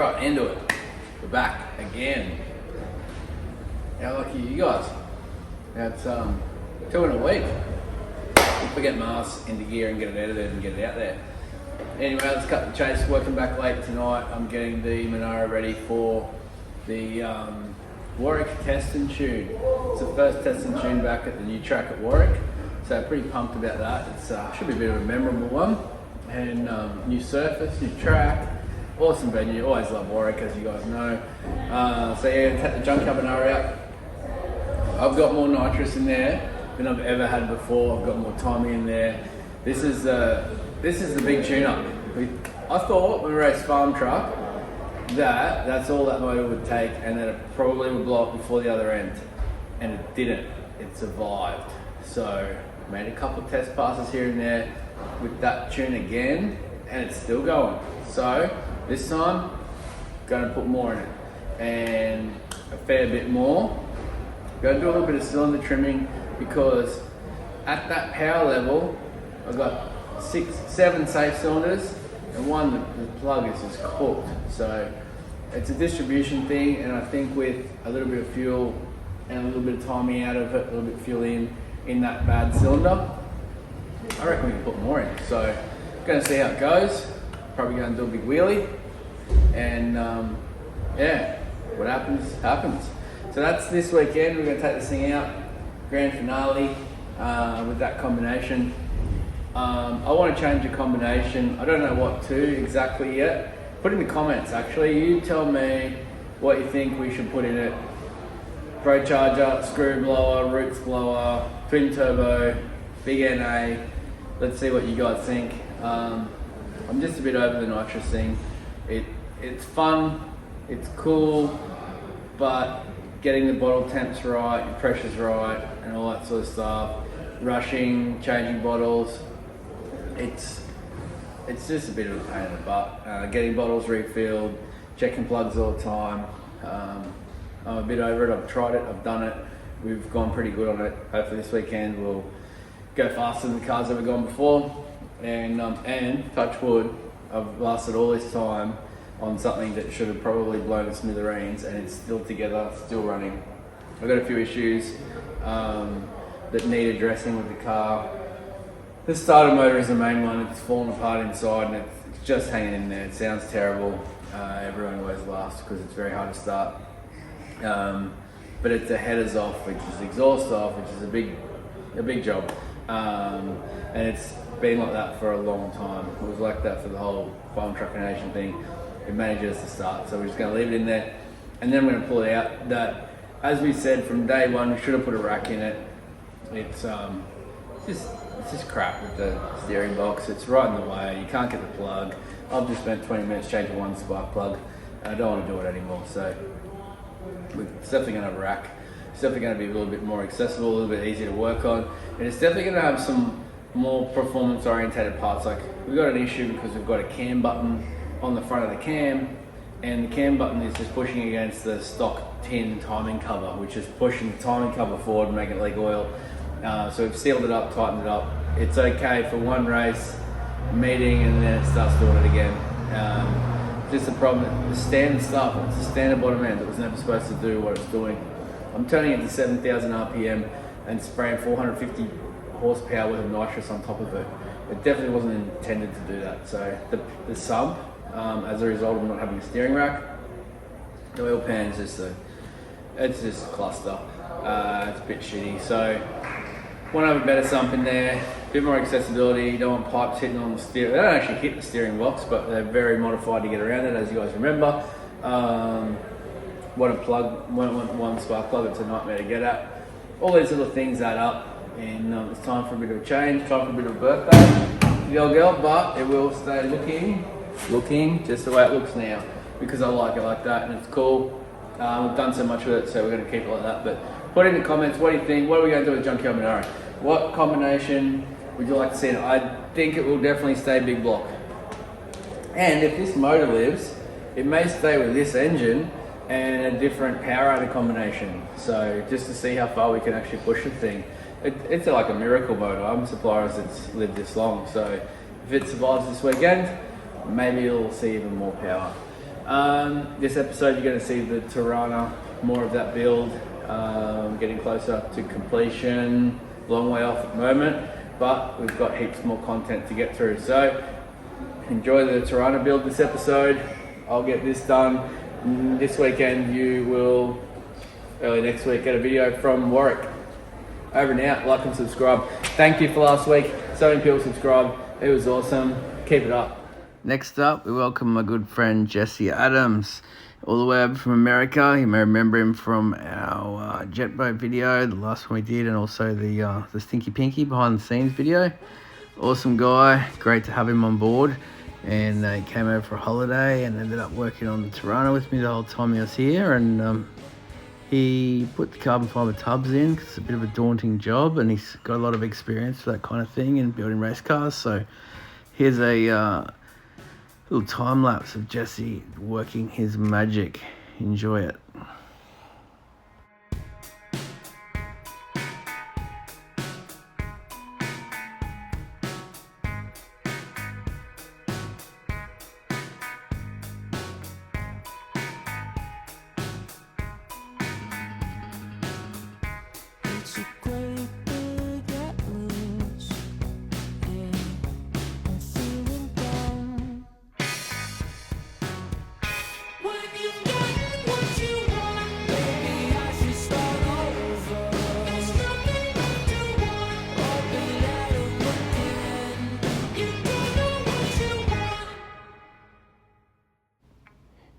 Right, into it. We're back again. How lucky are you guys? That's 2 in a week. If we get Mars into gear and get it edited and get it out there. Anyway, let's cut the chase. Working back late tonight. I'm getting the Monaro ready for the Warwick test and tune. It's the first test and tune back at the new track at Warwick. So pretty pumped about that. It should be a bit of a memorable one. And new surface, new track. Awesome venue. Always love Warwick, as you guys know. So yeah, take the junkyard Monaro out. I've got more nitrous in there than I've ever had before. I've got more timing in there. This is the big tune-up. I thought when we raced farm truck that's all that motor would take, and then it probably would blow up before the other end, and it didn't. It survived. So made a couple of test passes here and there with that tune again, and it's still going. So this time, going to put more in it, and a fair bit more. Going to do a little bit of cylinder trimming, because at that power level, I've got 7 safe cylinders, and one the plug is just cooked. So it's a distribution thing, and I think with a little bit of fuel and a little bit of timing out of it, a little bit of fuel in that bad cylinder, I reckon we can put more in. So going to see how it goes. Probably going to do a big wheelie, and yeah, what happens happens. So that's this weekend. We're going to take this thing out, grand finale with that combination. I want to change the combination. I don't know what to exactly yet. Put in the comments, actually. You tell me what you think we should put in it. Pro charger, screw blower, roots blower, twin turbo, big NA. Let's see what you guys think. I'm just a bit over the nitrous thing. It's fun, it's cool, but getting the bottle temps right, your pressures right, and all that sort of stuff, rushing, changing bottles, it's just a bit of a pain in the butt. Getting bottles refilled, checking plugs all the time. I'm a bit over it. I've tried it, I've done it. We've gone pretty good on it. Hopefully this weekend we'll go faster than the car's ever gone before. And touch wood, I've lasted all this time on something that should have probably blown to smithereens, and it's still together, still running. I've got a few issues that need addressing with the car. The starter motor is the main one. It's fallen apart inside, and it's just hanging in there. It sounds terrible. Everyone always laughs because it's very hard to start. But it's the headers off, which is the exhaust off, which is a big job. And it's been like that for a long time. It was like that for the whole farm truck nation thing. It manages to start, so we're just going to leave it in there, and then we're going to pull it out. That, as we said from day one, we should have put a rack in it. It's just crap with the steering box. It's right in the way. You can't get the plug. I've just spent 20 minutes changing one spark plug. I don't want to do it anymore. So it's definitely going to have a rack. It's definitely going to be a little bit more accessible, a little bit easier to work on, and it's definitely going to have some more performance orientated parts. Like, we've got an issue because we've got a cam button on the front of the cam, and the cam button is just pushing against the stock tin timing cover, which is pushing the timing cover forward and making it leak oil. So we've sealed it up, tightened it up. It's okay for one race meeting, and then it starts doing it again. Just the problem, the standard stuff, it's the standard bottom end. It was never supposed to do what it's doing. I'm turning it to 7,000 RPM and spraying 450 horsepower worth of nitrous on top of it. It definitely wasn't intended to do that. So the sump, as a result of not having a steering rack, the oil pan is it's just a cluster. It's a bit shitty. So want to have a better sump in there, a bit more accessibility. You don't want pipes hitting on the steering. They don't actually hit the steering box, but they're very modified to get around it, as you guys remember. Want a plug, want one spark plug, it's a nightmare to get at. All these little things add up, and it's time for a bit of a change, time for a bit of a birthday for the old girl, but it will stay looking just the way it looks now, because I like it like that, and it's cool. We've done so much with it, so we're going to keep it like that. But put in the comments, what do you think? What are we going to do with junkyard Monaro? What combination would you like to see in it? I think it will definitely stay big block. And if this motor lives, it may stay with this engine and a different power out combination. So just to see how far we can actually push the thing. It's like a miracle motor. I'm surprised it's lived this long. So if it survives this weekend, maybe you'll see even more power. This episode you're going to see the Torana, more of that build, getting closer to completion, long way off at the moment, but we've got heaps more content to get through. So enjoy the Torana build this episode. I'll get this done. This weekend you will, early next week, get a video from Warwick. Over and out, like and subscribe. Thank you for last week. So many people subscribed. It was awesome. Keep it up. Next up, we welcome my good friend Jesse Adams, all the way over from America. You may remember him from our jet boat video, the last one we did, and also the Stinky Pinky behind the scenes video. Awesome guy, great to have him on board. And he came over for a holiday and ended up working on the Torana with me the whole time he was here. And he put the carbon fibre tubs in because it's a bit of a daunting job, and he's got a lot of experience for that kind of thing in building race cars. So here's a little time lapse of Jesse working his magic. Enjoy it.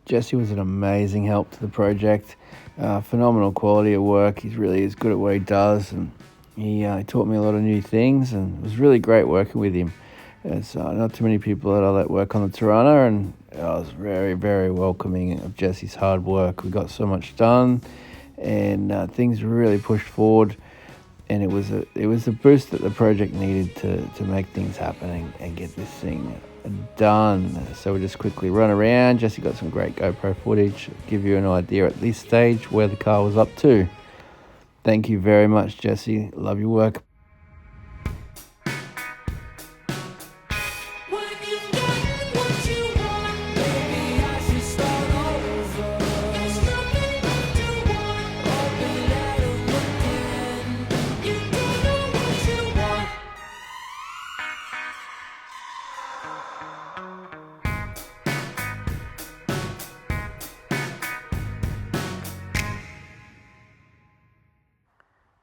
Jesse was an amazing help to the project. Phenomenal quality of work. He really is good at what he does, and he taught me a lot of new things, and it was really great working with him. There's not too many people that I let work on the Torana, and I was very, very welcoming of Jesse's hard work. We got so much done, and things really pushed forward, and it was a boost that the project needed to make things happen and get this thing done. So we just quickly run around. Jesse got some great GoPro footage, give you an idea at this stage where the car was up to. Thank you very much, Jesse. Love your work.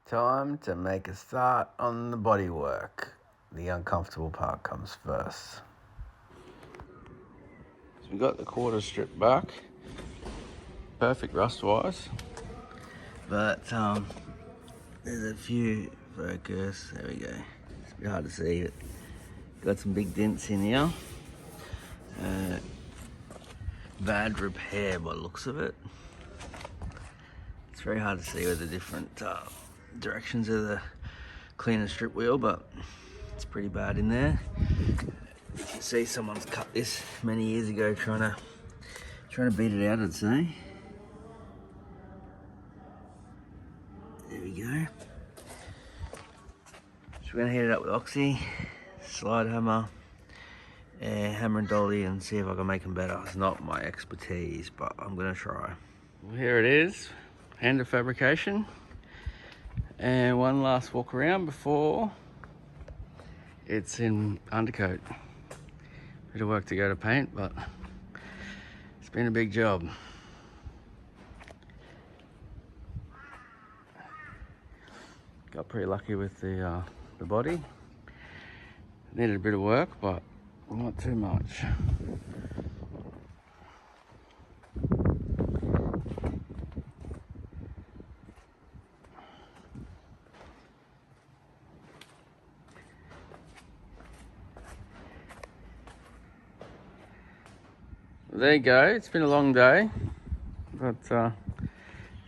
Time to make a start on the bodywork. The uncomfortable part comes first. So we got the quarter strip back, perfect rust wise, but there's a few focus. There we go. It's a bit hard to see, but got some big dents in here. Bad repair by the looks of it. It's very hard to see with the different directions of the cleaner strip wheel, but it's pretty bad in there. You can see someone's cut this many years ago trying to beat it out, I'd say. There we go. So we're gonna heat it up with oxy, slide hammer, hammer and dolly, and see if I can make them better. It's not my expertise, but I'm gonna try. Well, here it is, hand of fabrication. And one last walk around before it's in undercoat. Bit of work to go to paint, but it's been a big job. Got pretty lucky with the body. Needed a bit of work, but not too much. There you go, it's been a long day, but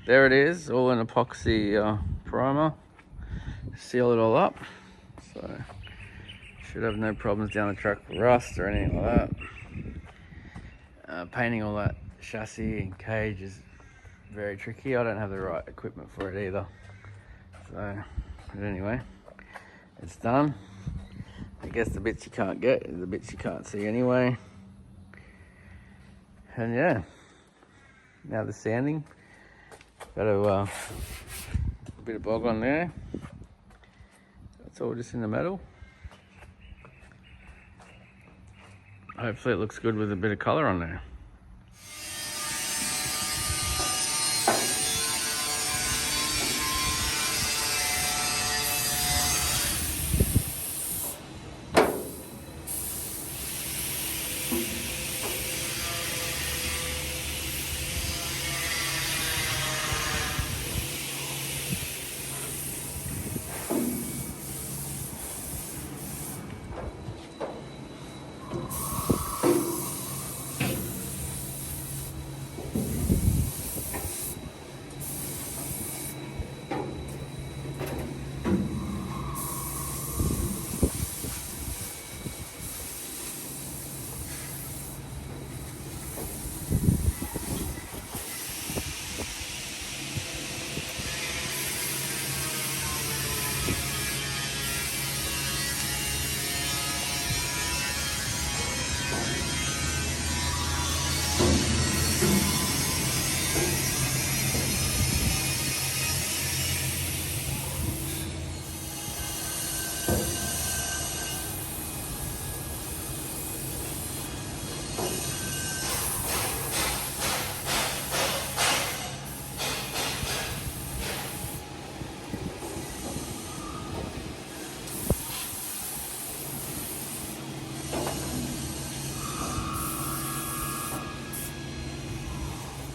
there it is, all in epoxy primer. Seal it all up, so should have no problems down the track for rust or anything like that. Painting all that chassis and cage is very tricky. I don't have the right equipment for it either. So, but anyway, it's done. I guess the bits you can't get are the bits you can't see anyway. And yeah, now the sanding. Got a bit of bog on there. That's all just in the metal. Hopefully it looks good with a bit of colour on there.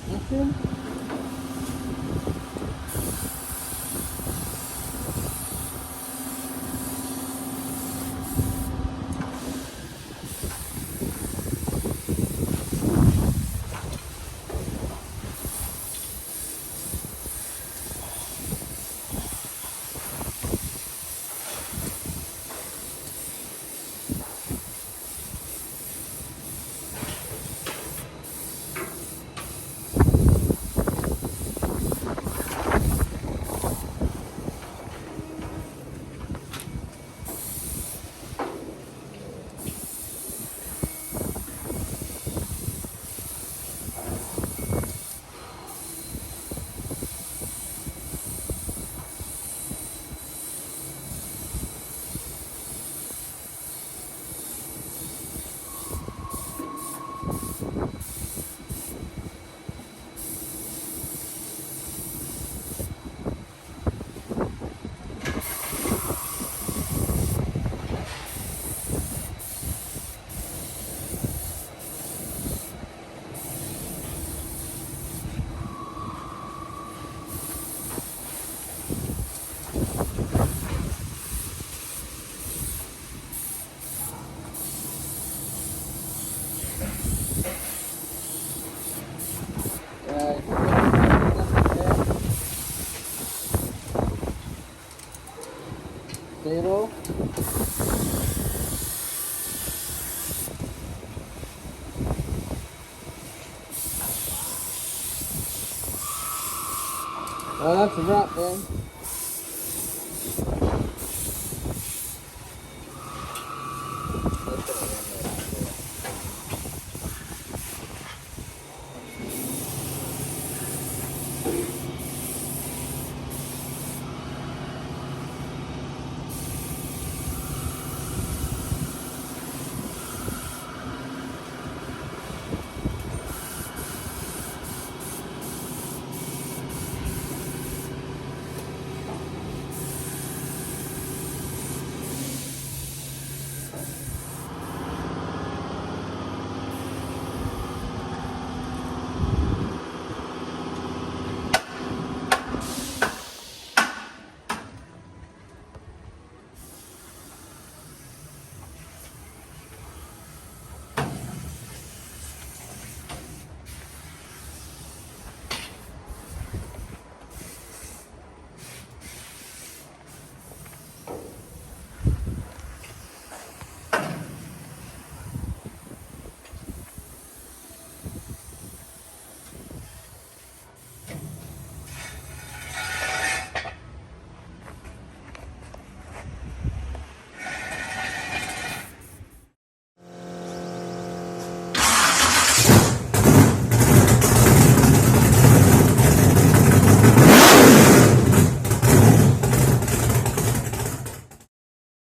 Nothing? Zero. Oh, that's a wrap then.